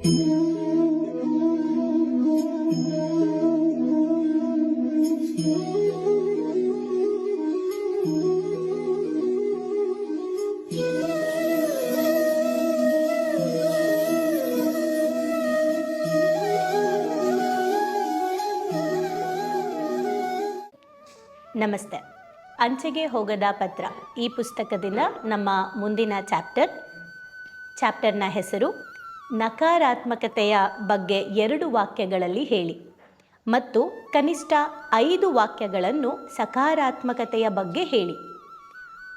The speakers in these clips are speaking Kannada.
ನಮಸ್ತೆ. ಅಂಚೆಗೆ ಹೋಗದ ಪತ್ರ ಈ ಪುಸ್ತಕದಿಂದ ನಮ್ಮ ಮುಂದಿನ ಚಾಪ್ಟರ್ನ ಹೆಸರು ನಕಾರಾತ್ಮಕತೆಯ ಬಗ್ಗೆ 2 ವಾಕ್ಯಗಳಲ್ಲಿ ಹೇಳಿ ಮತ್ತು ಕನಿಷ್ಠ 5 ವಾಕ್ಯಗಳನ್ನು ಸಕಾರಾತ್ಮಕತೆಯ ಬಗ್ಗೆ ಹೇಳಿ.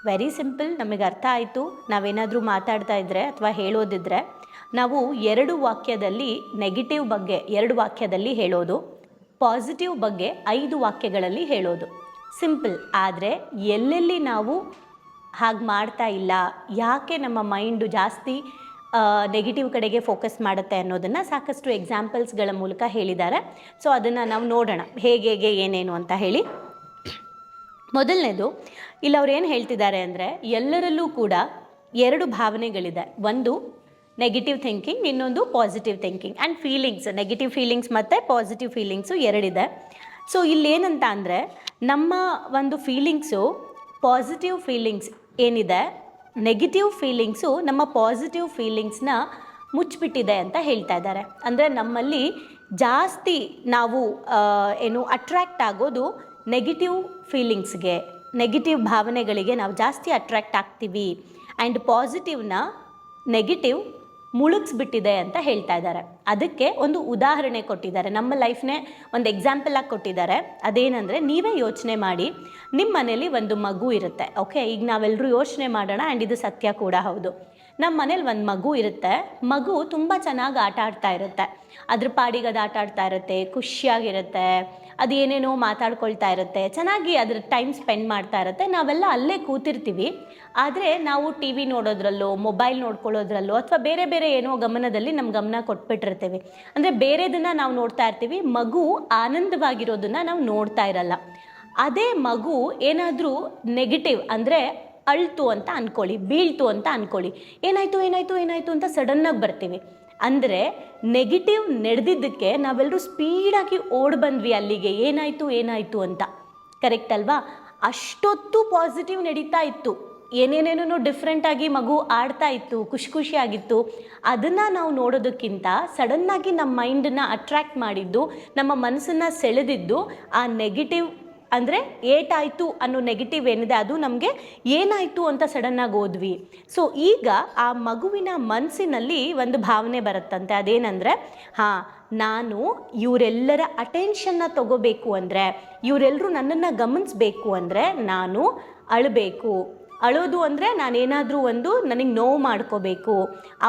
ವೆರಿ ಸಿಂಪಲ್, ನಮಗೆ ಅರ್ಥ ಆಯಿತು. ನಾವೇನಾದರೂ ಮಾತಾಡ್ತಾ ಇದ್ದರೆ ಅಥವಾ ಹೇಳೋದಿದ್ರೆ ನಾವು 2 ವಾಕ್ಯದಲ್ಲಿ ನೆಗೆಟಿವ್ ಬಗ್ಗೆ 2 ವಾಕ್ಯದಲ್ಲಿ ಹೇಳೋದು, ಪಾಸಿಟಿವ್ ಬಗ್ಗೆ 5 ವಾಕ್ಯಗಳಲ್ಲಿ ಹೇಳೋದು. ಸಿಂಪಲ್. ಆದರೆ ಎಲ್ಲೆಲ್ಲಿ ನಾವು ಹಾಗೆ ಮಾಡ್ತಾ ಇಲ್ಲ, ಯಾಕೆ ನಮ್ಮ ಮೈಂಡು ಜಾಸ್ತಿ ನೆಗೆಟಿವ್ ಕಡೆಗೆ ಫೋಕಸ್ ಮಾಡುತ್ತೆ ಅನ್ನೋದನ್ನು ಸಾಕಷ್ಟು ಎಕ್ಸಾಂಪಲ್ಸ್ಗಳ ಮೂಲಕ ಹೇಳಿದ್ದಾರೆ. ಸೊ ಅದನ್ನು ನಾವು ನೋಡೋಣ ಹೇಗೆ ಏನೇನು ಅಂತ ಹೇಳಿ. ಮೊದಲನೇದು, ಇಲ್ಲಿ ಅವ್ರು ಏನು ಹೇಳ್ತಿದ್ದಾರೆ ಅಂದರೆ, ಎಲ್ಲರಲ್ಲೂ ಕೂಡ 2 ಭಾವನೆಗಳಿದೆ. ಒಂದು ನೆಗೆಟಿವ್ ಥಿಂಕಿಂಗ್, ಇನ್ನೊಂದು positive thinking and feelings. Negative feelings ಮತ್ತು ಪಾಸಿಟಿವ್ ಫೀಲಿಂಗ್ಸು 2 ಇದೆ. ಸೊ ಇಲ್ಲೇನಂತ ಅಂದರೆ, ನಮ್ಮ ಒಂದು ಫೀಲಿಂಗ್ಸು, ಪಾಸಿಟಿವ್ ಫೀಲಿಂಗ್ಸ್ ಏನಿದೆ, ನೆಗೆಟಿವ್ ಫೀಲಿಂಗ್ಸು ನಮ್ಮ ಪಾಸಿಟಿವ್ ಫೀಲಿಂಗ್ಸ್ನ ಮುಚ್ಚಿಬಿಟ್ಟಿದೆ ಅಂತ ಹೇಳ್ತಾ ಇದ್ದಾರೆ. ಅಂದರೆ ನಮ್ಮಲ್ಲಿ ಜಾಸ್ತಿ ನಾವು ಅಟ್ರ್ಯಾಕ್ಟ್ ಆಗೋದು ನೆಗೆಟಿವ್ ಫೀಲಿಂಗ್ಸ್ಗೆ, ನೆಗೆಟಿವ್ ಭಾವನೆಗಳಿಗೆ ನಾವು ಜಾಸ್ತಿ ಅಟ್ರ್ಯಾಕ್ಟ್ ಆಗ್ತೀವಿ. ಆ್ಯಂಡ್ ಪಾಸಿಟಿವ್ನ ನೆಗೆಟಿವ್ ಮುಳುಗಿಸ್ಬಿಟ್ಟಿದೆ ಅಂತ ಹೇಳ್ತಾ ಇದ್ದಾರೆ. ಅದಕ್ಕೆ ಒಂದು ಉದಾಹರಣೆ ಕೊಟ್ಟಿದ್ದಾರೆ, ನಮ್ಮ ಲೈಫ್ನೇ ಒಂದು ಎಕ್ಸಾಂಪಲ್ ಆಗಿ ಕೊಟ್ಟಿದ್ದಾರೆ. ಅದೇನೆಂದರೆ, ನೀವೇ ಯೋಚನೆ ಮಾಡಿ, ನಿಮ್ಮ ಮನೇಲಿ ಒಂದು ಮಗು ಇರುತ್ತೆ. ಓಕೆ, ಈಗ ನಾವೆಲ್ಲರೂ ಯೋಚನೆ ಮಾಡೋಣ, ಆ್ಯಂಡ್ ಇದು ಸತ್ಯ ಕೂಡ ಹೌದು. ನಮ್ಮ ಮನೇಲಿ ಒಂದು ಮಗು ಇರುತ್ತೆ. ಮಗು ತುಂಬ ಚೆನ್ನಾಗಿ ಆಟ ಆಡ್ತಾ ಇರುತ್ತೆ. ಅದ್ರ ಪಾಡಿಗೆ ಅದು ಆಟ ಆಡ್ತಾ ಇರುತ್ತೆ, ಖುಷಿಯಾಗಿರುತ್ತೆ, ಅದು ಏನೇನೋ ಮಾತಾಡ್ಕೊಳ್ತಾ ಇರುತ್ತೆ, ಚೆನ್ನಾಗಿ ಅದ್ರ ಟೈಮ್ ಸ್ಪೆಂಡ್ ಮಾಡ್ತಾ ಇರುತ್ತೆ. ನಾವೆಲ್ಲ ಅಲ್ಲೇ ಕೂತಿರ್ತೀವಿ. ಆದರೆ ನಾವು ಟಿ ವಿ ನೋಡೋದ್ರಲ್ಲೋ, ಮೊಬೈಲ್ ನೋಡ್ಕೊಳ್ಳೋದ್ರಲ್ಲೋ ಅಥವಾ ಬೇರೆ ಬೇರೆ ಏನೋ ಗಮನದಲ್ಲಿ ನಮ್ಮ ಗಮನ ಕೊಟ್ಬಿಟ್ಟಿರ್ತೀವಿ. ಅಂದರೆ ಬೇರೆದನ್ನು ನಾವು ನೋಡ್ತಾ ಇರ್ತೀವಿ, ಮಗು ಆನಂದವಾಗಿರೋದನ್ನು ನಾವು ನೋಡ್ತಾ ಇರಲ್ಲ. ಅದೇ ಮಗು ಏನಾದರೂ ನೆಗೆಟಿವ್ ಅಂದರೆ ಅಳ್ತು ಅಂತ ಅಂದ್ಕೊಳ್ಳಿ, ಬೀಳ್ತು ಅಂತ ಅಂದ್ಕೊಳ್ಳಿ, ಏನಾಯಿತು ಅಂತ ಸಡನ್ನಾಗಿ ಬರ್ತೀವಿ. ಅಂದರೆ ನೆಗೆಟಿವ್ ನಡೆದಿದ್ದಕ್ಕೆ ನಾವೆಲ್ಲರೂ ಸ್ಪೀಡಾಗಿ ಓಡಿ ಬಂದ್ವಿ ಅಲ್ಲಿಗೆ, ಏನಾಯಿತು ಅಂತ. ಕರೆಕ್ಟ್ ಅಲ್ವಾ? ಅಷ್ಟೊತ್ತು ಪಾಸಿಟಿವ್ ನಡೀತಾ ಇತ್ತು, ಏನೇನೇನೋ ಡಿಫ್ರೆಂಟಾಗಿ ಮಗು ಆಡ್ತಾ ಇತ್ತು, ಖುಷಿಯಾಗಿತ್ತು. ಅದನ್ನು ನಾವು ನೋಡೋದಕ್ಕಿಂತ ಸಡನ್ನಾಗಿ ನಮ್ಮ ಮೈಂಡನ್ನು ಅಟ್ರ್ಯಾಕ್ಟ್ ಮಾಡಿದ್ದು, ನಮ್ಮ ಮನಸ್ಸನ್ನು ಸೆಳೆದಿದ್ದು ಆ ನೆಗೆಟಿವ್. ಅಂದರೆ ಏಟಾಯಿತು ಅನ್ನೋ ನೆಗೆಟಿವ್ ಏನಿದೆ ಅದು ನಮಗೆ ಏನಾಯಿತು ಅಂತ ಸಡನ್ನಾಗಿ ಹೋದ್ವಿ. ಸೊ ಈಗ ಆ ಮಗುವಿನ ಮನಸ್ಸಿನಲ್ಲಿ ಒಂದು ಭಾವನೆ ಬರುತ್ತಂತೆ. ಅದೇನೆಂದರೆ, ನಾನು ಇವರೆಲ್ಲರ ಅಟೆನ್ಷನ್ನ ತಗೋಬೇಕು ಅಂದರೆ, ಇವರೆಲ್ಲರೂ ನನ್ನನ್ನು ಗಮನಿಸಬೇಕು ಅಂದರೆ ನಾನು ಅಳಬೇಕು. ಅಳೋದು ಅಂದರೆ ನಾನೇನಾದರೂ ನನಗೆ ನೋವು ಮಾಡ್ಕೋಬೇಕು,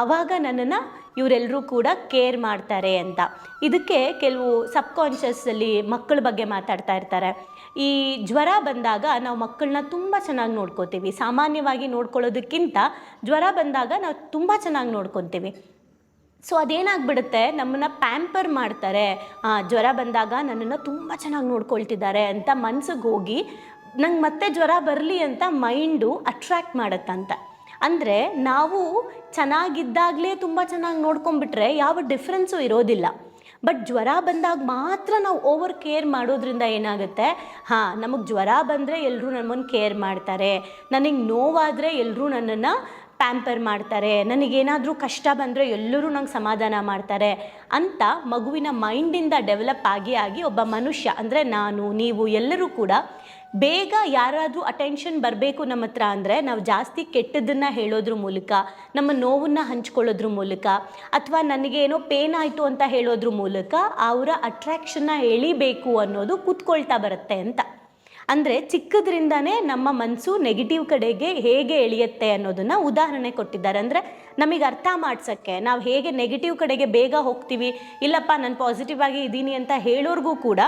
ಆವಾಗ ನನ್ನನ್ನು ಇವರೆಲ್ಲರೂ ಕೂಡ ಕೇರ್ ಮಾಡ್ತಾರೆ ಅಂತ. ಇದಕ್ಕೆ ಕೆಲವು ಸಬ್ಕಾನ್ಷಿಯಸ್ಸಲ್ಲಿ ಮಕ್ಕಳ ಬಗ್ಗೆ ಮಾತಾಡ್ತಾ ಇರ್ತಾರೆ. ಈ ಜ್ವರ ಬಂದಾಗ ನಾವು ಮಕ್ಕಳನ್ನ ತುಂಬ ಚೆನ್ನಾಗಿ ನೋಡ್ಕೋತೀವಿ. ಸಾಮಾನ್ಯವಾಗಿ ನೋಡ್ಕೊಳ್ಳೋದಕ್ಕಿಂತ ಜ್ವರ ಬಂದಾಗ ನಾವು ತುಂಬ ಚೆನ್ನಾಗಿ ನೋಡ್ಕೊತೀವಿ. ಸೊ ಅದೇನಾಗ್ಬಿಡುತ್ತೆ, ನಮ್ಮನ್ನು ಪ್ಯಾಂಪರ್ ಮಾಡ್ತಾರೆ. ಜ್ವರ ಬಂದಾಗ ನನ್ನನ್ನು ತುಂಬ ಚೆನ್ನಾಗಿ ನೋಡ್ಕೊಳ್ತಿದ್ದಾರೆ ಅಂತ ಮನ್ಸಿಗೆ ಹೋಗಿ ನಂಗೆ ಮತ್ತೆ ಜ್ವರ ಬರಲಿ ಅಂತ ಮೈಂಡು ಅಟ್ರ್ಯಾಕ್ಟ್ ಮಾಡುತ್ತಂತ. ಅಂದರೆ ನಾವು ಚೆನ್ನಾಗಿದ್ದಾಗಲೇ ತುಂಬ ಚೆನ್ನಾಗಿ ನೋಡ್ಕೊಂಡ್ಬಿಟ್ರೆ ಯಾವ ಡಿಫ್ರೆನ್ಸು ಇರೋದಿಲ್ಲ. ಬಟ್ ಜ್ವರ ಬಂದಾಗ ಮಾತ್ರ ನಾವು ಓವರ್ ಕೇರ್ ಮಾಡೋದ್ರಿಂದ ಏನಾಗುತ್ತೆ, ನಮಗೆ ಜ್ವರ ಬಂದರೆ ಎಲ್ಲರೂ ನಮ್ಮನ್ನು ಕೇರ್ ಮಾಡ್ತಾರೆ, ನನಗೆ ನೋವಾದರೆ ಎಲ್ಲರೂ ನನ್ನನ್ನು ಪ್ಯಾಂಪರ್ ಮಾಡ್ತಾರೆ, ನನಗೇನಾದರೂ ಕಷ್ಟ ಬಂದರೆ ಎಲ್ಲರೂ ನಂಗೆ ಸಮಾಧಾನ ಮಾಡ್ತಾರೆ ಅಂತ ಮಗುವಿನ ಮೈಂಡಿಂದ ಡೆವಲಪ್ ಆಗಿ ಒಬ್ಬ ಮನುಷ್ಯ, ಅಂದರೆ ನಾನು, ನೀವು ಎಲ್ಲರೂ ಕೂಡ ಬೇಗ ಯಾರಾದರೂ ಅಟೆನ್ಷನ್ ಬರಬೇಕು ನಮ್ಮ ಹತ್ರ ಅಂದರೆ ನಾವು ಜಾಸ್ತಿ ಕೆಟ್ಟದ್ದನ್ನು ಹೇಳೋದ್ರ ಮೂಲಕ, ನಮ್ಮ ನೋವನ್ನು ಹಂಚ್ಕೊಳ್ಳೋದ್ರ ಮೂಲಕ, ಅಥವಾ ನನಗೇನೋ ಪೇನ್ ಆಯಿತು ಅಂತ ಹೇಳೋದ್ರ ಮೂಲಕ ಅವರ ಅಟ್ರ್ಯಾಕ್ಷನ್ನ ಎಳಿಬೇಕು ಅನ್ನೋದು ಕೂತ್ಕೊಳ್ತಾ ಬರುತ್ತೆ ಅಂತ. ಅಂದರೆ ಚಿಕ್ಕದ್ರಿಂದನೇ ನಮ್ಮ ಮನಸ್ಸು ನೆಗೆಟಿವ್ ಕಡೆಗೆ ಹೇಗೆ ಎಳೆಯುತ್ತೆ ಅನ್ನೋದನ್ನು ಉದಾಹರಣೆ ಕೊಟ್ಟಿದ್ದಾರೆ. ಅಂದರೆ ನಮಗೆ ಅರ್ಥ ಮಾಡ್ಸೋಕ್ಕೆ, ನಾವು ಹೇಗೆ ನೆಗೆಟಿವ್ ಕಡೆಗೆ ಬೇಗ ಹೋಗ್ತೀವಿ, ಇಲ್ಲಪ್ಪ ನಾನು ಪಾಸಿಟಿವ್ ಆಗಿ ಇದ್ದೀನಿ ಅಂತ ಹೇಳೋರ್ಗೂ ಕೂಡ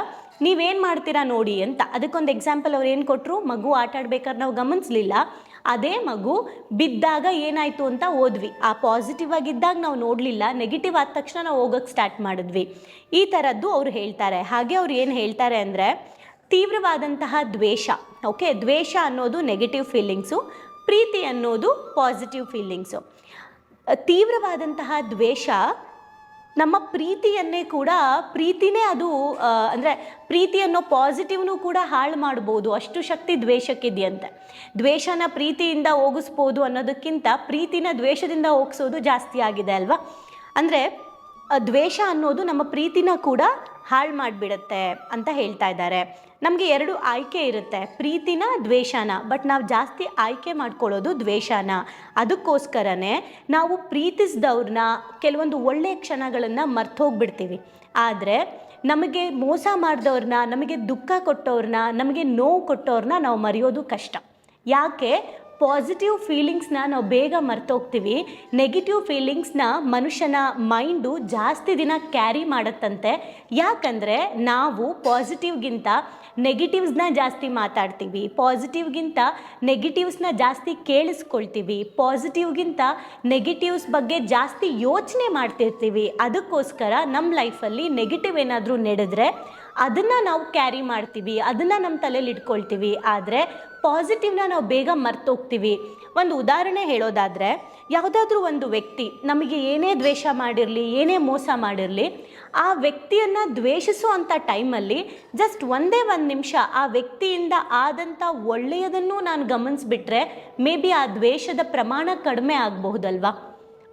ನೀವೇನು ಮಾಡ್ತೀರಾ ನೋಡಿ ಅಂತ. ಅದಕ್ಕೊಂದು ಎಕ್ಸಾಂಪಲ್ ಅವ್ರು ಏನು ಕೊಟ್ಟರು, ಮಗು ಆಟ ಆಡ್ಬೇಕಾದ್ರೆ ನಾವು ಗಮನಿಸಲಿಲ್ಲ, ಅದೇ ಮಗು ಬಿದ್ದಾಗ ಏನಾಯಿತು ಅಂತ ಹೋದ್ವಿ. ಆ ಪಾಸಿಟಿವ್ ಆಗಿದ್ದಾಗ ನಾವು ನೋಡಲಿಲ್ಲ, ನೆಗೆಟಿವ್ ಆದ ತಕ್ಷಣ ನಾವು ಹೋಗೋಕ್ಕೆ ಸ್ಟಾರ್ಟ್ ಮಾಡಿದ್ವಿ. ಈ ಥರದ್ದು ಅವ್ರು ಹೇಳ್ತಾರೆ. ಹಾಗೆ ಅವ್ರು ಏನು ಹೇಳ್ತಾರೆ ಅಂದರೆ, ತೀವ್ರವಾದಂತಹ ದ್ವೇಷ, ಓಕೆ, ದ್ವೇಷ ಅನ್ನೋದು ನೆಗೆಟಿವ್ ಫೀಲಿಂಗ್ಸು, ಪ್ರೀತಿ ಅನ್ನೋದು ಪಾಸಿಟಿವ್ ಫೀಲಿಂಗ್ಸು. ತೀವ್ರವಾದಂತಹ ದ್ವೇಷ ನಮ್ಮ ಪ್ರೀತಿಯನ್ನೇ ಕೂಡ ಪ್ರೀತಿನೇ ಅದು ಅಂದರೆ ಪ್ರೀತಿ ಅನ್ನೋ ಪಾಸಿಟಿವ್ನು ಕೂಡ ಹಾಳು ಮಾಡ್ಬೋದು, ಅಷ್ಟು ಶಕ್ತಿ ದ್ವೇಷಕ್ಕಿದೆಯಂತೆ. ದ್ವೇಷನ ಪ್ರೀತಿಯಿಂದ ಹೋಗಿಸ್ಬೋದು ಅನ್ನೋದಕ್ಕಿಂತ ಪ್ರೀತಿನ ದ್ವೇಷದಿಂದ ಹೋಗಿಸೋದು ಜಾಸ್ತಿ ಆಗಿದೆ ಅಲ್ವಾ. ಅಂದರೆ ದ್ವೇಷ ಅನ್ನೋದು ನಮ್ಮ ಪ್ರೀತಿನ ಕೂಡ ಹಾಳು ಮಾಡಿಬಿಡುತ್ತೆ ಅಂತ ಹೇಳ್ತಾ ಇದ್ದಾರೆ. ನಮಗೆ 2 ಆಯ್ಕೆ ಇರುತ್ತೆ, ಪ್ರೀತಿನ ದ್ವೇಷನ, ಬಟ್ ನಾವು ಜಾಸ್ತಿ ಆಯ್ಕೆ ಮಾಡ್ಕೊಳ್ಳೋದು ದ್ವೇಷನ. ಅದಕ್ಕೋಸ್ಕರನೇ ನಾವು ಪ್ರೀತಿಸಿದವ್ರನ್ನ ಕೆಲವೊಂದು ಒಳ್ಳೆಯ ಕ್ಷಣಗಳನ್ನು ಮರ್ತೋಗ್ಬಿಡ್ತೀವಿ. ಆದರೆ ನಮಗೆ ಮೋಸ ಮಾಡಿದವ್ರನ್ನ, ನಮಗೆ ದುಃಖ ಕೊಟ್ಟವ್ರನ್ನ, ನಮಗೆ ನೋವು ಕೊಟ್ಟವ್ರನ್ನ ನಾವು ಮರೆಯೋದು ಕಷ್ಟ. ಯಾಕೆ? ಪಾಸಿಟಿವ್ ಫೀಲಿಂಗ್ಸ್ನ ನಾವು ಬೇಗ ಮರ್ತೋಗ್ತೀವಿ. ನೆಗೆಟಿವ್ ಫೀಲಿಂಗ್ಸ್ನ ಮನುಷ್ಯನ ಮೈಂಡು ಜಾಸ್ತಿ ದಿನ ಕ್ಯಾರಿ ಮಾಡುತ್ತಂತೆ. ಯಾಕಂದರೆ ನಾವು ಪಾಸಿಟಿವ್ಗಿಂತ ನೆಗೆಟಿವ್ಸ್ನ ಜಾಸ್ತಿ ಮಾತಾಡ್ತೀವಿ, ಪಾಸಿಟಿವ್ಗಿಂತ ನೆಗೆಟಿವ್ಸ್ನ ಜಾಸ್ತಿ ಕೇಳಿಸ್ಕೊಳ್ತೀವಿ, ಪಾಸಿಟಿವ್ಗಿಂತ ನೆಗೆಟಿವ್ಸ್ ಬಗ್ಗೆ ಜಾಸ್ತಿ ಯೋಚನೆ ಮಾಡ್ತಿರ್ತೀವಿ. ಅದಕ್ಕೋಸ್ಕರ ನಮ್ಮ ಲೈಫಲ್ಲಿ ನೆಗೆಟಿವ್ ಏನಾದರೂ ನಡೆದ್ರೆ ಅದನ್ನು ನಾವು ಕ್ಯಾರಿ ಮಾಡ್ತೀವಿ, ಅದನ್ನು ನಮ್ಮ ತಲೆಯಲ್ಲಿ ಇಟ್ಕೊಳ್ತೀವಿ. ಆದರೆ ಪಾಸಿಟಿವ್ನ ನಾವು ಬೇಗ ಮರ್ತೋಗ್ತೀವಿ. ಒಂದು ಉದಾಹರಣೆ ಹೇಳೋದಾದರೆ, ಯಾವುದಾದ್ರೂ ಒಂದು ವ್ಯಕ್ತಿ ನಮಗೆ ಏನೇ ದ್ವೇಷ ಮಾಡಿರಲಿ, ಏನೇ ಮೋಸ ಮಾಡಿರಲಿ, ಆ ವ್ಯಕ್ತಿಯನ್ನು ದ್ವೇಷಿಸೋ ಅಂಥ ಟೈಮಲ್ಲಿ ಜಸ್ಟ್ ಒಂದೇ ಒಂದು ನಿಮಿಷ ಆ ವ್ಯಕ್ತಿಯಿಂದ ಆದಂಥ ಒಳ್ಳೆಯದನ್ನು ನಾನು ಗಮನಿಸ್ಬಿಟ್ರೆ ಮೇ ಬಿ ಆ ದ್ವೇಷದ ಪ್ರಮಾಣ ಕಡಿಮೆ ಆಗಬಹುದಲ್ವಾ.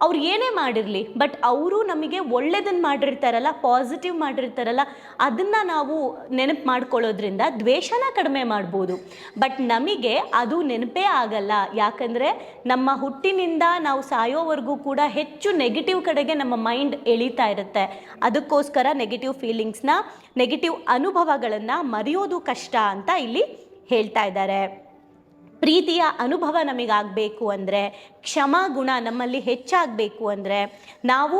ಅವ್ರು ಏನೇ ಮಾಡಿರಲಿ, ಬಟ್ ಅವರು ನಮಗೆ ಒಳ್ಳೆಯದನ್ನು ಮಾಡಿರ್ತಾರಲ್ಲ, ಪಾಸಿಟಿವ್ ಮಾಡಿರ್ತಾರಲ್ಲ, ಅದನ್ನು ನಾವು ನೆನಪು ಮಾಡ್ಕೊಳ್ಳೋದ್ರಿಂದ ದ್ವೇಷನ ಕಡಿಮೆ ಮಾಡ್ಬೋದು. ಬಟ್ ನಮಗೆ ಅದು ನೆನಪೇ ಆಗಲ್ಲ. ಯಾಕಂದರೆ ನಮ್ಮ ಹುಟ್ಟಿನಿಂದ ನಾವು ಸಾಯೋವರೆಗೂ ಕೂಡ ಹೆಚ್ಚು ನೆಗೆಟಿವ್ ಕಡೆಗೆ ನಮ್ಮ ಮೈಂಡ್ ಎಳೀತಾ ಇರುತ್ತೆ. ಅದಕ್ಕೋಸ್ಕರ ನೆಗೆಟಿವ್ ಫೀಲಿಂಗ್ಸ್ನ, ನೆಗೆಟಿವ್ ಅನುಭವಗಳನ್ನು ಮರೆಯೋದು ಕಷ್ಟ ಅಂತ ಇಲ್ಲಿ ಹೇಳ್ತಾ ಇದ್ದಾರೆ. ಪ್ರೀತಿಯ ಅನುಭವ ನಮಗಾಗಬೇಕು ಅಂದರೆ, ಕ್ಷಮಾ ಗುಣ ನಮ್ಮಲ್ಲಿ ಹೆಚ್ಚಾಗಬೇಕು ಅಂದರೆ ನಾವು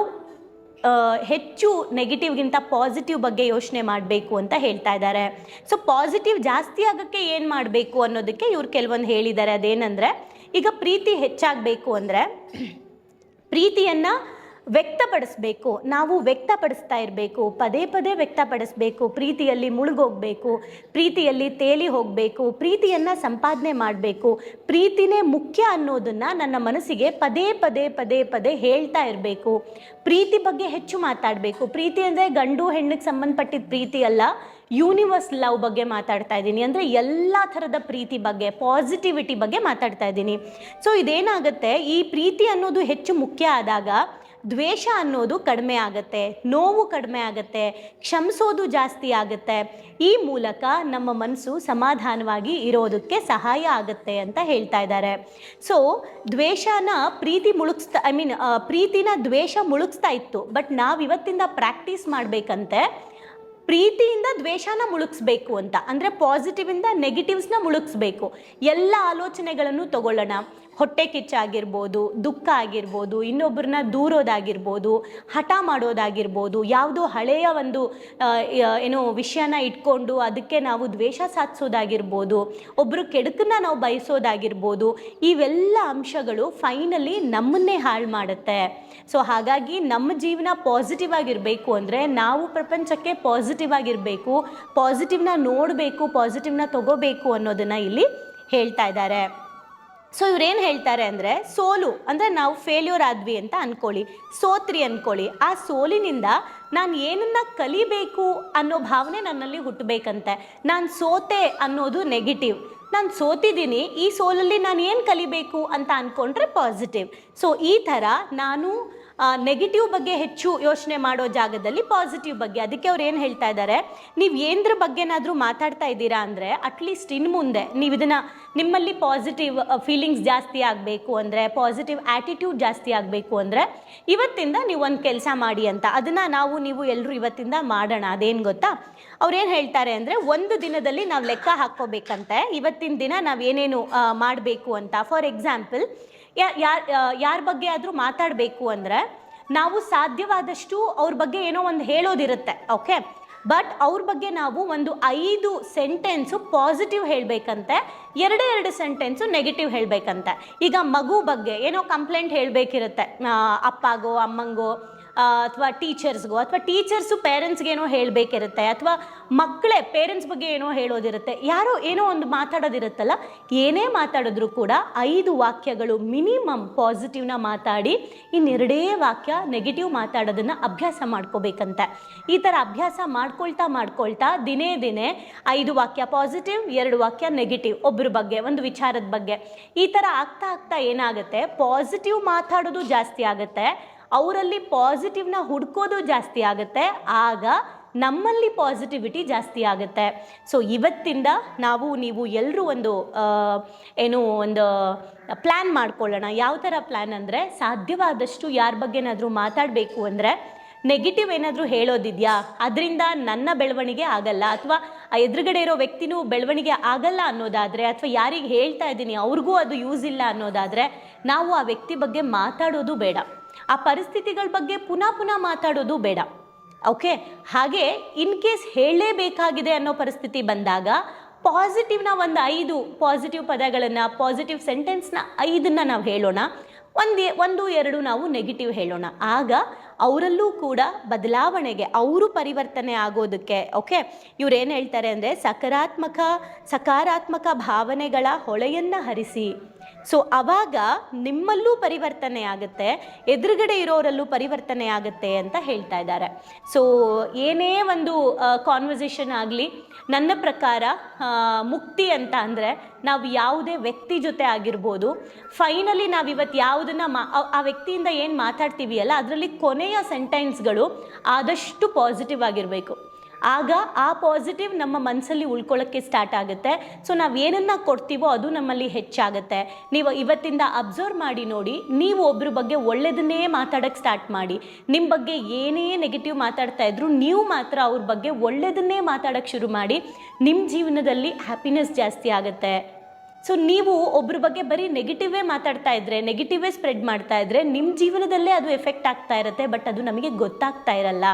ಹೆಚ್ಚು ನೆಗೆಟಿವ್ಗಿಂತ ಪಾಸಿಟಿವ್ ಬಗ್ಗೆ ಯೋಚನೆ ಮಾಡಬೇಕು ಅಂತ ಹೇಳ್ತಾ ಇದ್ದಾರೆ. ಸೊ ಪಾಸಿಟಿವ್ ಜಾಸ್ತಿ ಆಗೋಕ್ಕೆ ಏನು ಮಾಡಬೇಕು ಅನ್ನೋದಕ್ಕೆ ಇವ್ರು ಕೆಲವೊಂದು ಹೇಳಿದ್ದಾರೆ. ಅದೇನೆಂದರೆ, ಈಗ ಪ್ರೀತಿ ಹೆಚ್ಚಾಗಬೇಕು ಅಂದರೆ ಪ್ರೀತಿಯನ್ನು ವ್ಯಕ್ತಪಡಿಸ್ಬೇಕು. ನಾವು ವ್ಯಕ್ತಪಡಿಸ್ತಾ ಇರಬೇಕು, ಪದೇ ಪದೇ ವ್ಯಕ್ತಪಡಿಸ್ಬೇಕು. ಪ್ರೀತಿಯಲ್ಲಿ ಮುಳುಗೋಗಬೇಕು, ಪ್ರೀತಿಯಲ್ಲಿ ತೇಲಿ ಹೋಗಬೇಕು, ಪ್ರೀತಿಯನ್ನು ಸಂಪಾದನೆ ಮಾಡಬೇಕು. ಪ್ರೀತಿನೇ ಮುಖ್ಯ ಅನ್ನೋದನ್ನು ನನ್ನ ಮನಸ್ಸಿಗೆ ಪದೇ ಪದೇ ಪದೇ ಪದೇ ಹೇಳ್ತಾ ಇರಬೇಕು. ಪ್ರೀತಿ ಬಗ್ಗೆ ಹೆಚ್ಚು ಮಾತಾಡಬೇಕು. ಪ್ರೀತಿ ಅಂದರೆ ಗಂಡು ಹೆಣ್ಣಿಗೆ ಸಂಬಂಧಪಟ್ಟಿದ್ದ ಪ್ರೀತಿ ಅಲ್ಲ, ಯೂನಿವರ್ಸ್ ಲವ್ ಬಗ್ಗೆ ಮಾತಾಡ್ತಾ ಇದ್ದೀನಿ. ಅಂದರೆ ಎಲ್ಲ ಥರದ ಪ್ರೀತಿ ಬಗ್ಗೆ, ಪಾಸಿಟಿವಿಟಿ ಬಗ್ಗೆ ಮಾತಾಡ್ತಾ ಇದ್ದೀನಿ. ಸೊ ಇದೇನಾಗುತ್ತೆ, ಈ ಪ್ರೀತಿ ಅನ್ನೋದು ಹೆಚ್ಚು ಮುಖ್ಯ ಆದಾಗ ದ್ವೇಷ ಅನ್ನೋದು ಕಡಿಮೆ ಆಗುತ್ತೆ, ನೋವು ಕಡಿಮೆ ಆಗುತ್ತೆ, ಕ್ಷಮಿಸೋದು ಜಾಸ್ತಿ ಆಗುತ್ತೆ. ಈ ಮೂಲಕ ನಮ್ಮ ಮನಸ್ಸು ಸಮಾಧಾನವಾಗಿ ಇರೋದಕ್ಕೆ ಸಹಾಯ ಆಗುತ್ತೆ ಅಂತ ಹೇಳ್ತಾ ಇದ್ದಾರೆ. ಸೊ ದ್ವೇಷನ ಪ್ರೀತಿ ಮುಳುಗಿಸ್ತಾ ಪ್ರೀತಿನ ದ್ವೇಷ ಮುಳುಗಿಸ್ತಾ ಇತ್ತು. ಬಟ್ ನಾವು ಇವತ್ತಿಂದ ಪ್ರಾಕ್ಟೀಸ್ ಮಾಡಬೇಕಂತೆ ಪ್ರೀತಿಯಿಂದ ದ್ವೇಷನ ಮುಳುಗಿಸ್ಬೇಕು ಅಂತ. ಅಂದರೆ ಪಾಸಿಟಿವಿಂದ ನೆಗೆಟಿವ್ಸ್ನ ಮುಳುಗಿಸ್ಬೇಕು. ಎಲ್ಲ ಆಲೋಚನೆಗಳನ್ನು ತಗೊಳ್ಳೋಣ. ಹೊಟ್ಟೆ ಕಿಚ್ಚಾಗಿರ್ಬೋದು, ದುಃಖ ಆಗಿರ್ಬೋದು, ಇನ್ನೊಬ್ಬರನ್ನ ದೂರೋದಾಗಿರ್ಬೋದು, ಹಠ ಮಾಡೋದಾಗಿರ್ಬೋದು, ಯಾವುದೋ ಹಳೆಯ ಒಂದು ವಿಷಯನ ಇಟ್ಕೊಂಡು ಅದಕ್ಕೆ ನಾವು ದ್ವೇಷ ಸಾಧಿಸೋದಾಗಿರ್ಬೋದು, ಒಬ್ಬರು ಕೆಡುಕನ್ನ ನಾವು ಬಯಸೋದಾಗಿರ್ಬೋದು, ಇವೆಲ್ಲ ಅಂಶಗಳು ಫೈನಲಿ ನಮ್ಮನ್ನೇ ಹಾಳು ಮಾಡುತ್ತೆ. ಸೊ ಹಾಗಾಗಿ ನಮ್ಮ ಜೀವನ ಪಾಸಿಟಿವ್ ಆಗಿರಬೇಕು ಅಂದರೆ ನಾವು ಪ್ರಪಂಚಕ್ಕೆ ಪಾಸಿಟಿವ್ ಆಗಿರಬೇಕು, ಪಾಸಿಟಿವ್ನ ನೋಡಬೇಕು, ಪಾಸಿಟಿವ್ನ ತಗೋಬೇಕು ಅನ್ನೋದನ್ನು ಇಲ್ಲಿ ಹೇಳ್ತಾ ಇದ್ದಾರೆ. ಸೊ ಇವ್ರೇನು ಹೇಳ್ತಾರೆ ಅಂದರೆ, ಸೋಲು ಅಂದರೆ ನಾವು ಫೇಲ್ಯೂರ್ ಆದ್ವಿ ಅಂತ ಅಂದ್ಕೊಳ್ಳಿ, ಸೋತ್ರಿ ಅಂದ್ಕೊಳ್ಳಿ. ಆ ಸೋಲಿನಿಂದ ನಾನು ಏನನ್ನ ಕಲಿಬೇಕು ಅನ್ನೋ ಭಾವನೆ ನನ್ನಲ್ಲಿ ಹುಟ್ಟಬೇಕಂತೆ. ನಾನು ಸೋತೆ ಅನ್ನೋದು ನೆಗೆಟಿವ್, ನಾನು ಸೋತಿದ್ದೀನಿ, ಈ ಸೋಲಲ್ಲಿ ನಾನು ಏನು ಕಲಿಬೇಕು ಅಂತ ಅಂದ್ಕೊಂಡ್ರೆ ಪಾಸಿಟಿವ್. ಸೊ ಈ ಥರ ನಾನು ನೆಗೆಟಿವ್ ಬಗ್ಗೆ ಹೆಚ್ಚು ಯೋಚನೆ ಮಾಡೋ ಜಾಗದಲ್ಲಿ ಪಾಸಿಟಿವ್ ಬಗ್ಗೆ. ಅದಕ್ಕೆ ಅವ್ರು ಏನು ಹೇಳ್ತಾ ಇದ್ದಾರೆ, ನೀವು ಏನರ ಬಗ್ಗೆನಾದರೂ ಮಾತಾಡ್ತಾ ಇದ್ದೀರಾ ಅಂದರೆ ಅಟ್ಲೀಸ್ಟ್ ಇನ್ನು ಮುಂದೆ ನೀವು ಇದನ್ನು ನಿಮ್ಮಲ್ಲಿ ಪಾಸಿಟಿವ್ ಫೀಲಿಂಗ್ಸ್ ಜಾಸ್ತಿ ಆಗಬೇಕು ಅಂದರೆ, ಪಾಸಿಟಿವ್ ಆ್ಯಟಿಟ್ಯೂಡ್ ಜಾಸ್ತಿ ಆಗಬೇಕು ಅಂದರೆ ಇವತ್ತಿಂದ ನೀವು ಒಂದು ಕೆಲಸ ಮಾಡಿ ಅಂತ. ಅದನ್ನು ನೀವು ಎಲ್ಲರೂ ಇವತ್ತಿಂದ ಮಾಡೋಣ. ಅದೇನು ಗೊತ್ತಾ, ಅವ್ರೇನು ಹೇಳ್ತಾರೆ ಅಂದರೆ, ಒಂದು ದಿನದಲ್ಲಿ ನಾವು ಲೆಕ್ಕ ಹಾಕ್ಕೋಬೇಕಂತೆ ಇವತ್ತಿನ ದಿನ ನಾವು ಏನೇನು ಮಾಡಬೇಕು ಅಂತ. ಫಾರ್ ಎಕ್ಸಾಂಪಲ್, ಯಾರ ಬಗ್ಗೆ ಆದರೂ ಮಾತಾಡಬೇಕು ಅಂದರೆ ನಾವು ಸಾಧ್ಯವಾದಷ್ಟು ಅವ್ರ ಬಗ್ಗೆ ಏನೋ ಒಂದು ಹೇಳೋದಿರುತ್ತೆ, ಓಕೆ, ಬಟ್ ಅವ್ರ ಬಗ್ಗೆ ನಾವು ಒಂದು 5 ಸೆಂಟೆನ್ಸು ಪಾಸಿಟಿವ್ ಹೇಳಬೇಕಂತೆ, 2 ಸೆಂಟೆನ್ಸು ನೆಗೆಟಿವ್ ಹೇಳಬೇಕಂತೆ. ಈಗ ಮಗು ಬಗ್ಗೆ ಏನೋ ಕಂಪ್ಲೇಂಟ್ ಹೇಳಬೇಕಿರುತ್ತೆ, ಅಪ್ಪಗೋ ಅಮ್ಮಂಗೋ ಅಥವಾ ಟೀಚರ್ಸ್ಗೋ, ಅಥವಾ ಟೀಚರ್ಸು ಪೇರೆಂಟ್ಸ್ಗೆ ಏನೋ ಹೇಳಬೇಕಿರುತ್ತೆ, ಅಥವಾ ಮಕ್ಕಳೇ ಪೇರೆಂಟ್ಸ್ ಬಗ್ಗೆ ಏನೋ ಹೇಳೋದಿರುತ್ತೆ, ಯಾರೋ ಏನೋ ಒಂದು ಮಾತಾಡೋದಿರುತ್ತಲ್ಲ, ಏನೇ ಮಾತಾಡಿದ್ರು ಕೂಡ 5 ವಾಕ್ಯಗಳು ಮಿನಿಮಮ್ ಪಾಸಿಟಿವ್ನ ಮಾತಾಡಿ ಇನ್ನೆರಡೇ ವಾಕ್ಯ ನೆಗೆಟಿವ್ ಮಾತಾಡೋದನ್ನು ಅಭ್ಯಾಸ ಮಾಡ್ಕೋಬೇಕಂತೆ. ಈ ಥರ ಅಭ್ಯಾಸ ಮಾಡ್ಕೊಳ್ತಾ ದಿನೇ 5 ವಾಕ್ಯ ಪಾಸಿಟಿವ್, 2 ವಾಕ್ಯ ನೆಗೆಟಿವ್, ಒಬ್ಬರ ಬಗ್ಗೆ, ಒಂದು ವಿಚಾರದ ಬಗ್ಗೆ. ಈ ಥರ ಆಗ್ತಾ ಏನಾಗುತ್ತೆ, ಪಾಸಿಟಿವ್ ಮಾತಾಡೋದು ಜಾಸ್ತಿ ಆಗುತ್ತೆ, ಅವರಲ್ಲಿ ಪಾಸಿಟಿವ್ನ ಹುಡ್ಕೋದು ಜಾಸ್ತಿ ಆಗುತ್ತೆ, ಆಗ ನಮ್ಮಲ್ಲಿ ಪಾಸಿಟಿವಿಟಿ ಜಾಸ್ತಿ ಆಗುತ್ತೆ. ಸೊ ಇವತ್ತಿಂದ ನೀವು ಎಲ್ಲರೂ ಒಂದು ಪ್ಲ್ಯಾನ್ ಮಾಡ್ಕೊಳ್ಳೋಣ. ಯಾವ ಥರ ಪ್ಲ್ಯಾನ್ ಅಂದರೆ, ಸಾಧ್ಯವಾದಷ್ಟು ಯಾರ ಬಗ್ಗೆನಾದರೂ ಮಾತಾಡಬೇಕು ಅಂದರೆ ನೆಗೆಟಿವ್ ಏನಾದರೂ ಹೇಳೋದಿದೆಯಾ, ಅದರಿಂದ ನನ್ನ ಬೆಳವಣಿಗೆ ಆಗಲ್ಲ, ಅಥವಾ ಎದುರುಗಡೆ ಇರೋ ವ್ಯಕ್ತಿನೂ ಬೆಳವಣಿಗೆ ಆಗಲ್ಲ ಅನ್ನೋದಾದರೆ, ಅಥವಾ ಯಾರಿಗೆ ಹೇಳ್ತಾ ಇದ್ದೀನಿ ಅವ್ರಿಗೂ ಅದು ಯೂಸ್ ಇಲ್ಲ ಅನ್ನೋದಾದರೆ, ನಾವು ಆ ವ್ಯಕ್ತಿ ಬಗ್ಗೆ ಮಾತಾಡೋದು ಬೇಡ, ಆ ಪರಿಸ್ಥಿತಿಗಳ ಬಗ್ಗೆ ಪುನಃ ಮಾತಾಡೋದು ಬೇಡ. ಓಕೆ, ಹಾಗೆ ಇನ್ ಕೇಸ್ ಹೇಳಲೇಬೇಕಾಗಿದೆ ಅನ್ನೋ ಪರಿಸ್ಥಿತಿ ಬಂದಾಗ ಪಾಸಿಟಿವ್ನ ಒಂದು 5 ಪಾಸಿಟಿವ್ ಪದಗಳನ್ನು, ಪಾಸಿಟಿವ್ ಸೆಂಟೆನ್ಸ್ನ 5ನ್ನ ನಾವು ಹೇಳೋಣ, 1-2 ನಾವು ನೆಗೆಟಿವ್ ಹೇಳೋಣ. ಆಗ ಅವರಲ್ಲೂ ಕೂಡ ಬದಲಾವಣೆಗೆ, ಅವರು ಪರಿವರ್ತನೆ ಆಗೋದಕ್ಕೆ. ಓಕೆ, ಇವ್ರು ಏನು ಹೇಳ್ತಾರೆ ಅಂದರೆ, ಸಕಾರಾತ್ಮಕ ಭಾವನೆಗಳ ಹೊಳೆಯನ್ನು ಹರಿಸಿ. ಸೊ ಆವಾಗ ನಿಮ್ಮಲ್ಲೂ ಪರಿವರ್ತನೆ ಆಗುತ್ತೆ, ಎದುರುಗಡೆ ಇರೋರಲ್ಲೂ ಪರಿವರ್ತನೆ ಆಗುತ್ತೆ ಅಂತ ಹೇಳ್ತಾ ಇದ್ದಾರೆ. ಸೊ ಏನೇ ಒಂದು ಕಾನ್ವರ್ಸೇಷನ್ ಆಗಲಿ, ನನ್ನ ಪ್ರಕಾರ ಮುಕ್ತಿ ಅಂತ ಅಂದರೆ ನಾವು ಯಾವುದೇ ವ್ಯಕ್ತಿ ಜೊತೆ ಆಗಿರ್ಬೋದು, ಫೈನಲಿ ನಾವು ಇವತ್ತು ಯಾವುದನ್ನು ಆ ವ್ಯಕ್ತಿಯಿಂದ ಏನು ಮಾತಾಡ್ತೀವಿ ಅಲ್ಲ, ಅದರಲ್ಲಿ ಕೊನೆಯ ಸೆಂಟೆನ್ಸ್ಗಳು ಆದಷ್ಟು ಪಾಸಿಟಿವ್ ಆಗಿರಬೇಕು. ಆಗ ಆ ಪಾಸಿಟಿವ್ ನಮ್ಮ ಮನಸ್ಸಲ್ಲಿ ಉಳ್ಕೊಳ್ಳೋಕ್ಕೆ ಸ್ಟಾರ್ಟ್ ಆಗುತ್ತೆ. ಸೊ ನಾವು ಏನನ್ನ ಕೊಡ್ತೀವೋ ಅದು ನಮ್ಮಲ್ಲಿ ಹೆಚ್ಚಾಗುತ್ತೆ. ನೀವು ಇವತ್ತಿಂದ ಅಬ್ಸರ್ವ್ ಮಾಡಿ ನೋಡಿ, ನೀವು ಒಬ್ಬರ ಬಗ್ಗೆ ಒಳ್ಳೆಯದನ್ನೇ ಮಾತಾಡೋಕ್ಕೆ ಸ್ಟಾರ್ಟ್ ಮಾಡಿ. ನಿಮ್ಮ ಬಗ್ಗೆ ಏನೇ ನೆಗೆಟಿವ್ ಮಾತಾಡ್ತಾ ಇದ್ರು, ನೀವು ಮಾತ್ರ ಅವ್ರ ಬಗ್ಗೆ ಒಳ್ಳೆಯದನ್ನೇ ಮಾತಾಡೋಕ್ಕೆ ಶುರು ಮಾಡಿ. ನಿಮ್ಮ ಜೀವನದಲ್ಲಿ ಹ್ಯಾಪಿನೆಸ್ ಜಾಸ್ತಿ ಆಗುತ್ತೆ. ಸೊ ನೀವು ಒಬ್ಬರ ಬಗ್ಗೆ ಬರೀ ನೆಗೆಟಿವೇ ಮಾತಾಡ್ತಾ ಇದ್ರೆ, ನೆಗೆಟಿವೇ ಸ್ಪ್ರೆಡ್ ಮಾಡ್ತಾ ಇದ್ರೆ, ನಿಮ್ಮ ಜೀವನದಲ್ಲೇ ಅದು ಎಫೆಕ್ಟ್ ಆಗ್ತಾ ಇರುತ್ತೆ, ಬಟ್ ಅದು ನಮಗೆ ಗೊತ್ತಾಗ್ತಾ ಇರಲ್ಲ.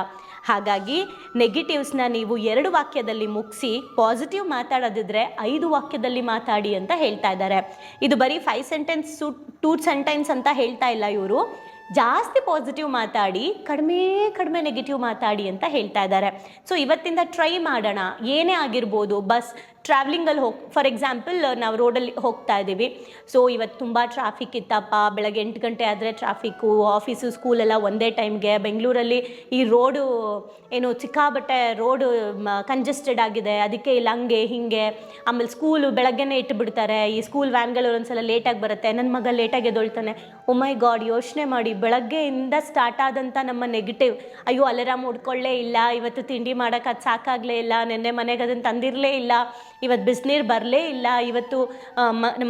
ಹಾಗಾಗಿ ನೆಗೆಟಿವ್ಸ್ನ ನೀವು 2 ವಾಕ್ಯದಲ್ಲಿ ಮುಗಿಸಿ, ಪಾಸಿಟಿವ್ ಮಾತಾಡೋದಿದ್ರೆ 5 ವಾಕ್ಯದಲ್ಲಿ ಮಾತಾಡಿ ಅಂತ ಹೇಳ್ತಾ ಇದ್ದಾರೆ. ಇದು ಬರೀ 5 ಸೆಂಟೆನ್ಸ್ 2 ಸೆಂಟೆನ್ಸ್ ಅಂತ ಹೇಳ್ತಾ ಇಲ್ಲ ಇವರು. ಜಾಸ್ತಿ ಪಾಸಿಟಿವ್ ಮಾತಾಡಿ, ಕಡಿಮೆ ನೆಗೆಟಿವ್ ಮಾತಾಡಿ ಅಂತ ಹೇಳ್ತಾ ಇದ್ದಾರೆ. ಸೊ ಇವತ್ತಿಂದ ಟ್ರೈ ಮಾಡೋಣ. ಏನೇ ಆಗಿರ್ಬೋದು, ಬಸ್ ಟ್ರಾವೆಲಿಂಗಲ್ಲಿ ಫಾರ್ ಎಕ್ಸಾಂಪಲ್ ನಾವು ರೋಡಲ್ಲಿ ಹೋಗ್ತಾ ಇದ್ದೀವಿ. ಸೊ ಇವತ್ತು ತುಂಬ ಟ್ರಾಫಿಕ್ ಇತ್ತಪ್ಪ, ಬೆಳಗ್ಗೆ 8 ಗಂಟೆ ಆದರೆ ಟ್ರಾಫಿಕ್ಕು, ಆಫೀಸು ಸ್ಕೂಲೆಲ್ಲ ಒಂದೇ ಟೈಮ್ಗೆ. ಬೆಂಗಳೂರಲ್ಲಿ ಈ ರೋಡು ಸಿಕ್ಕಾಬಟ್ಟೆ ರೋಡು ಕಂಜೆಸ್ಟೆಡ್ ಆಗಿದೆ, ಅದಕ್ಕೆ ಇಲ್ಲ ಹಂಗೆ ಹಿಂಗೆ. ಆಮೇಲೆ ಸ್ಕೂಲು ಬೆಳಗ್ಗೆನೇ ಇಟ್ಟುಬಿಡ್ತಾರೆ, ಈ ಸ್ಕೂಲ್ ವ್ಯಾನ್ಗಳು ಒಂದ್ಸಲ ಲೇಟಾಗಿ ಬರುತ್ತೆ, ನನ್ನ ಮಗ ಲೇಟಾಗಿ ಎದ್ದೊಳ್ತಾನೆ. ಓ ಮೈ ಗಾಡ್, ಯೋಚನೆ ಮಾಡಿ, ಬೆಳಗ್ಗೆಯಿಂದ ಸ್ಟಾರ್ಟ್ ಆದಂಥ ನಮ್ಮ ನೆಗೆಟಿವ್, ಅಯ್ಯೋ ಅಲಾರಾಮ್ ಹೊಡ್ಕೊಳ್ಳೇ ಇಲ್ಲ, ಇವತ್ತು ತಿಂಡಿ ಮಾಡೋಕೆ ಅದು ಸಾಕಾಗಲೇ ಇಲ್ಲ, ನೆನ್ನೆ ಮನೆಗೆ ಅದನ್ನು ತಂದಿರಲೇ ಇಲ್ಲ, ಇವತ್ತು ಬಿಸಿನೀರು ಬರಲೇ ಇಲ್ಲ, ಇವತ್ತು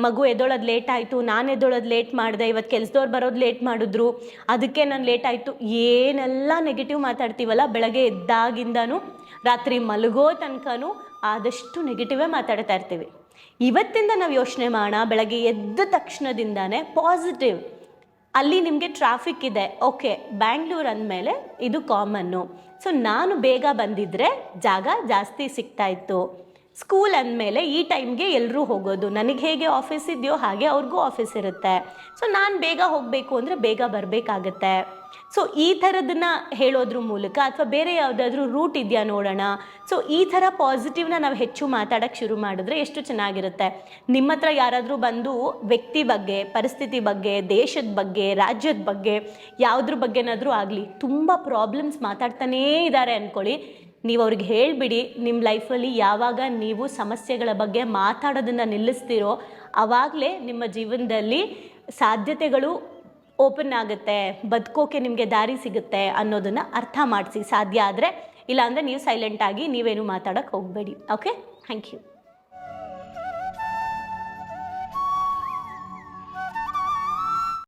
ಮಗು ಎದ್ದೊಳೋದು ಲೇಟ್ ಆಯಿತು, ನಾನು ಎದ್ದೊಳೋದು ಲೇಟ್ ಮಾಡಿದೆ, ಇವತ್ತು ಕೆಲಸದವ್ರು ಬರೋದು ಲೇಟ್ ಮಾಡಿದ್ರು, ಅದಕ್ಕೆ ನಾನು ಲೇಟ್ ಆಯಿತು. ಏನೆಲ್ಲ ನೆಗೆಟಿವ್ ಮಾತಾಡ್ತೀವಲ್ಲ, ಬೆಳಗ್ಗೆ ಎದ್ದಾಗಿಂದನೂ ರಾತ್ರಿ ಮಲಗೋ ತನಕನೂ ಆದಷ್ಟು ನೆಗೆಟಿವೇ ಮಾತಾಡ್ತಾ ಇರ್ತೀವಿ. ಇವತ್ತಿಂದ ನಾವು ಯೋಚನೆ ಮಾಡೋಣ, ಬೆಳಗ್ಗೆ ಎದ್ದ ತಕ್ಷಣದಿಂದಾನೇ ಪಾಸಿಟಿವ್. ಅಲ್ಲಿ ನಿಮಗೆ ಟ್ರಾಫಿಕ್ ಇದೆ, ಓಕೆ, ಬ್ಯಾಂಗ್ಳೂರು ಅಂದಮೇಲೆ ಇದು ಕಾಮನ್ನು. ಸೊ ನಾನು ಬೇಗ ಬಂದಿದ್ದರೆ ಜಾಗ ಜಾಸ್ತಿ ಸಿಗ್ತಾಯಿತ್ತು. ಸ್ಕೂಲ್ ಅಂದಮೇಲೆ ಈ ಟೈಮ್ಗೆ ಎಲ್ಲರೂ ಹೋಗೋದು, ನನಗೆ ಹೇಗೆ ಆಫೀಸ್ ಇದೆಯೋ ಹಾಗೆ ಅವ್ರಿಗೂ ಆಫೀಸ್ ಇರುತ್ತೆ. ಸೊ ನಾನು ಬೇಗ ಹೋಗಬೇಕು ಅಂದರೆ ಬೇಗ ಬರಬೇಕಾಗತ್ತೆ. ಸೊ ಈ ಥರದನ್ನು ಹೇಳೋದ್ರ ಮೂಲಕ, ಅಥವಾ ಬೇರೆ ಯಾವುದಾದ್ರೂ ರೂಟ್ ಇದೆಯಾ ನೋಡೋಣ. ಸೊ ಈ ಥರ ಪಾಸಿಟಿವ್ನ ನಾವು ಹೆಚ್ಚು ಮಾತಾಡೋಕ್ಕೆ ಶುರು ಮಾಡಿದ್ರೆ ಎಷ್ಟು ಚೆನ್ನಾಗಿರುತ್ತೆ. ನಿಮ್ಮ ಹತ್ರ ಯಾರಾದರೂ ಬಂದು ವ್ಯಕ್ತಿ ಬಗ್ಗೆ, ಪರಿಸ್ಥಿತಿ ಬಗ್ಗೆ, ದೇಶದ ಬಗ್ಗೆ, ರಾಜ್ಯದ ಬಗ್ಗೆ, ಯಾವುದ್ರ ಬಗ್ಗೆನಾದರೂ ಆಗಲಿ ತುಂಬ ಪ್ರಾಬ್ಲಮ್ಸ್ ಮಾತಾಡ್ತಾನೇ ಇದ್ದಾರೆ ಅಂದ್ಕೊಳ್ಳಿ, ನೀವು ಅವ್ರಿಗೆ ಹೇಳಿಬಿಡಿ, ನಿಮ್ಮ ಲೈಫಲ್ಲಿ ಯಾವಾಗ ನೀವು ಸಮಸ್ಯೆಗಳ ಬಗ್ಗೆ ಮಾತಾಡೋದನ್ನು ನಿಲ್ಲಿಸ್ತೀರೋ ಆವಾಗಲೇ ನಿಮ್ಮ ಜೀವನದಲ್ಲಿ ಸಾಧ್ಯತೆಗಳು ಓಪನ್ ಆಗುತ್ತೆ, ಬದುಕೋಕೆ ನಿಮಗೆ ದಾರಿ ಸಿಗುತ್ತೆ ಅನ್ನೋದನ್ನು ಅರ್ಥ ಮಾಡಿಸಿ ಸಾಧ್ಯ ಆದರೆ. ಇಲ್ಲಾಂದರೆ ನೀವು ಸೈಲೆಂಟಾಗಿ ನೀವೇನು ಮಾತಾಡೋಕ್ಕೆ ಹೋಗಬೇಡಿ. Okay, thank you.